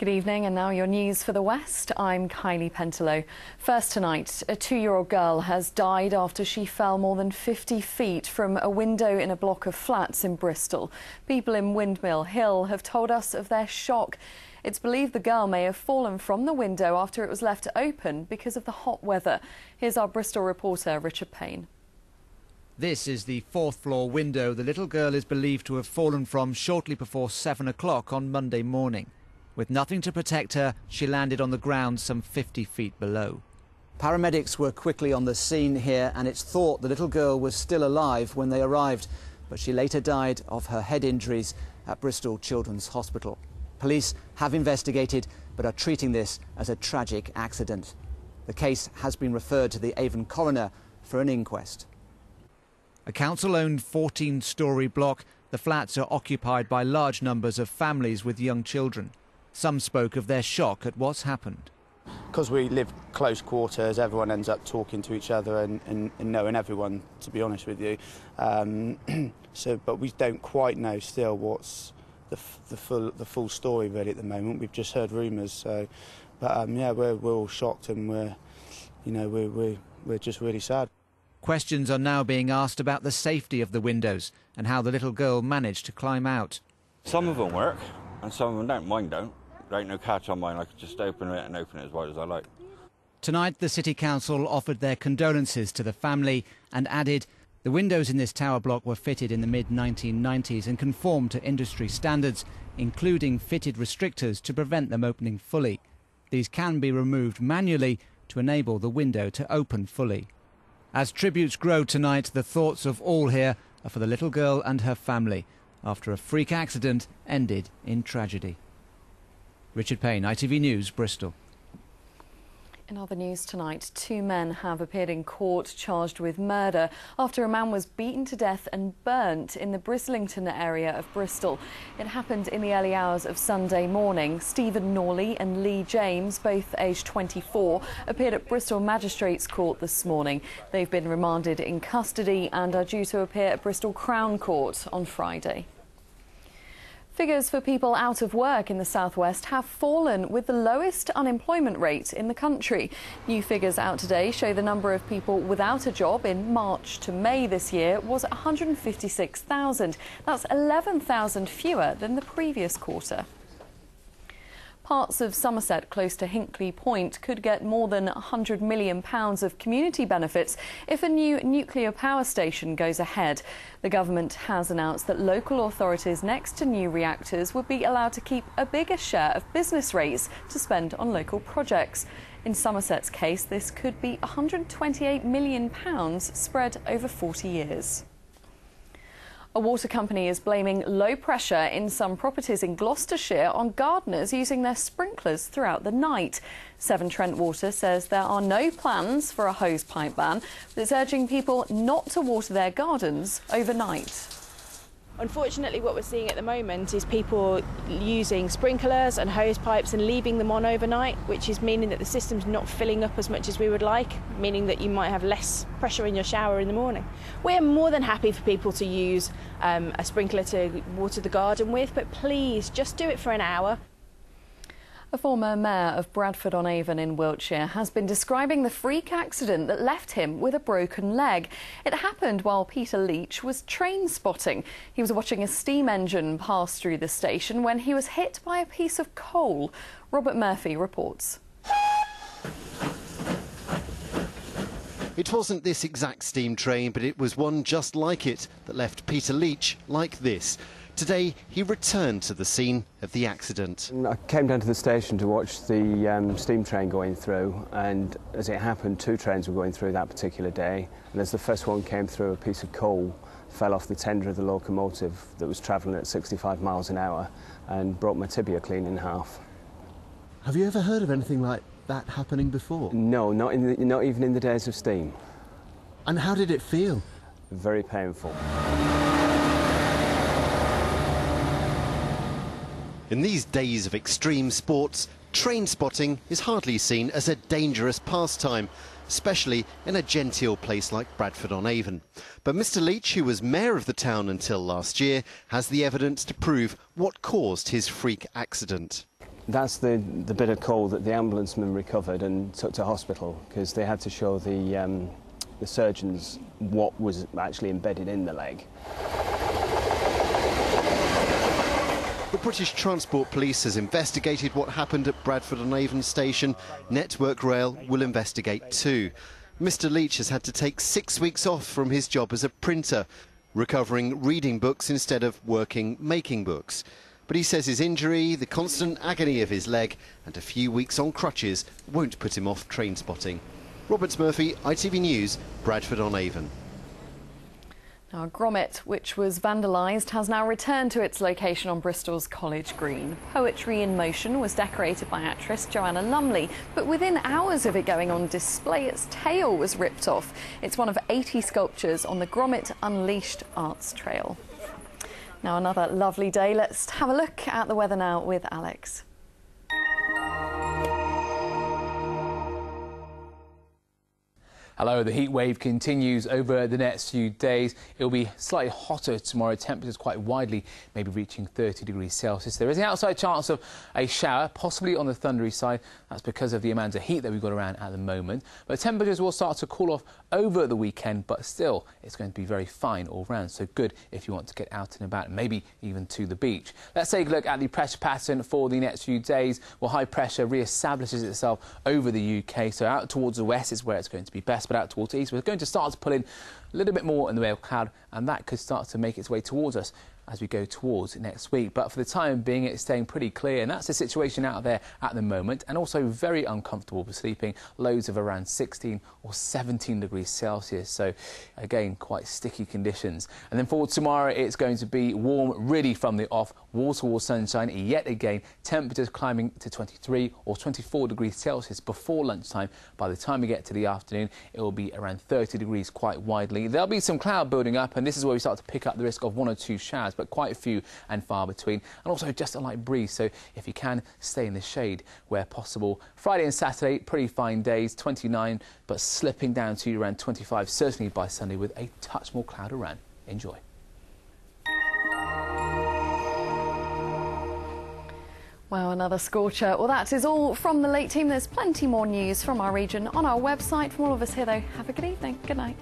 Good evening, and now your news for the West. I'm Kylie Pentelow. First tonight, a 2-year-old girl has died after she fell more than 50 feet from a window in a block of flats in Bristol. People in Windmill Hill have told us of their shock. It's believed the girl may have fallen from the window after it was left open because of the hot weather. Here's our Bristol reporter, Richard Payne. This is the 4th floor window the little girl is believed to have fallen from shortly before 7 o'clock on Monday morning. With nothing to protect her, she landed on the ground some 50 feet below. Paramedics were quickly on the scene here, and it's thought the little girl was still alive when they arrived, but she later died of her head injuries at Bristol Children's Hospital. Police have investigated but are treating this as a tragic accident. The case has been referred to the Avon coroner for an inquest. A council-owned 14-storey block, the flats are occupied by large numbers of families with young children. Some spoke of their shock at what's happened. Because we live close quarters, everyone ends up talking to each other and knowing everyone, to be honest with you. But we don't quite know still what's the full story really at the moment. We've just heard rumours, yeah, we're all shocked, and we're just really sad. Questions are now being asked about the safety of the windows and how the little girl managed to climb out. Some of them work and some of them don't. Mine don't. There ain't no catch on mine. I could just open it and open it as wide as I like. Tonight, the City Council offered their condolences to the family and added the windows in this tower block were fitted in the mid-1990s and conform to industry standards, including fitted restrictors to prevent them opening fully. These can be removed manually to enable the window to open fully. As tributes grow tonight, the thoughts of all here are for the little girl and her family after a freak accident ended in tragedy. Richard Payne, ITV News, Bristol. In other news tonight, 2 men have appeared in court charged with murder after a man was beaten to death and burnt in the Brislington area of Bristol. It happened in the early hours of Sunday morning. Stephen Norley and Lee James, both aged 24, appeared at Bristol Magistrates Court this morning. They've been remanded in custody and are due to appear at Bristol Crown Court on Friday. Figures for people out of work in the southwest have fallen, with the lowest unemployment rate in the country. New figures out today show the number of people without a job in March to May this year was 156,000. That's 11,000 fewer than the previous quarter. Parts of Somerset close to Hinkley Point could get more than £100 million of community benefits if a new nuclear power station goes ahead. The government has announced that local authorities next to new reactors would be allowed to keep a bigger share of business rates to spend on local projects. In Somerset's case, this could be £128 million spread over 40 years. A water company is blaming low pressure in some properties in Gloucestershire on gardeners using their sprinklers throughout the night. Severn Trent Water says there are no plans for a hosepipe ban, but it's urging people not to water their gardens overnight. Unfortunately, what we're seeing at the moment is people using sprinklers and hose pipes and leaving them on overnight, which is meaning that the system's not filling up as much as we would like, meaning that you might have less pressure in your shower in the morning. We're more than happy for people to use a sprinkler to water the garden with, but please just do it for an hour. A former mayor of Bradford-on-Avon in Wiltshire has been describing the freak accident that left him with a broken leg. It happened while Peter Leach was train spotting. He was watching a steam engine pass through the station when he was hit by a piece of coal. Robert Murphy reports. It wasn't this exact steam train, but it was one just like it that left Peter Leach like this. Today, he returned to the scene of the accident. I came down to the station to watch the steam train going through, and as it happened, 2 trains were going through that particular day, and as the first one came through, a piece of coal fell off the tender of the locomotive that was travelling at 65 miles an hour and broke my tibia clean in half. Have you ever heard of anything like that happening before? No, not even in the days of steam. And how did it feel? Very painful. In these days of extreme sports, train spotting is hardly seen as a dangerous pastime, especially in a genteel place like Bradford-on-Avon. But Mr Leach, who was mayor of the town until last year, has the evidence to prove what caused his freak accident. That's the bit of coal that the ambulancemen recovered and took to hospital, because they had to show the surgeons what was actually embedded in the leg. The British Transport Police has investigated what happened at Bradford-on-Avon station. Network Rail will investigate too. Mr. Leach has had to take 6 weeks off from his job as a printer, recovering reading books instead of working making books. But he says his injury, the constant agony of his leg and a few weeks on crutches won't put him off train spotting. Robert Murphy, ITV News, Bradford-on-Avon. Now, a grommet, which was vandalised, has now returned to its location on Bristol's College Green. Poetry in Motion was decorated by actress Joanna Lumley, but within hours of it going on display, its tail was ripped off. It's one of 80 sculptures on the Grommet Unleashed Arts Trail. Now, another lovely day. Let's have a look at the weather now with Alex. Hello, the heat wave continues over the next few days. It'll be slightly hotter tomorrow, temperatures quite widely, maybe reaching 30 degrees Celsius. There is an outside chance of a shower, possibly on the thundery side. That's because of the amount of heat that we've got around at the moment. But temperatures will start to cool off over the weekend, but still it's going to be very fine all round. So good if you want to get out and about, maybe even to the beach. Let's take a look at the pressure pattern for the next few days. Well, high pressure re-establishes itself over the UK, so out towards the west is where it's going to be best. But out towards the east, we're going to start to pull in a little bit more in the way of cloud, and that could start to make its way towards us as we go towards next week. But for the time being, it's staying pretty clear, and that's the situation out there at the moment, and also very uncomfortable for sleeping. Lows of around 16 or 17 degrees Celsius, so again quite sticky conditions. And then for tomorrow, it's going to be warm really from the off, wall-to-wall sunshine yet again, temperatures climbing to 23 or 24 degrees Celsius before lunchtime. By the time we get to the afternoon, it will be around 30 degrees quite widely. There'll be some cloud building up, and this is where we start to pick up the risk of 1 or 2 showers, but quite a few and far between, and also just a light breeze, so if you can, stay in the shade where possible. Friday and Saturday, pretty fine days, 29, but slipping down to around 25, certainly by Sunday, with a touch more cloud around. Enjoy. Wow, another scorcher. Well, that is all from the late team. There's plenty more news from our region on our website. From all of us here, though, have a good evening. Good night.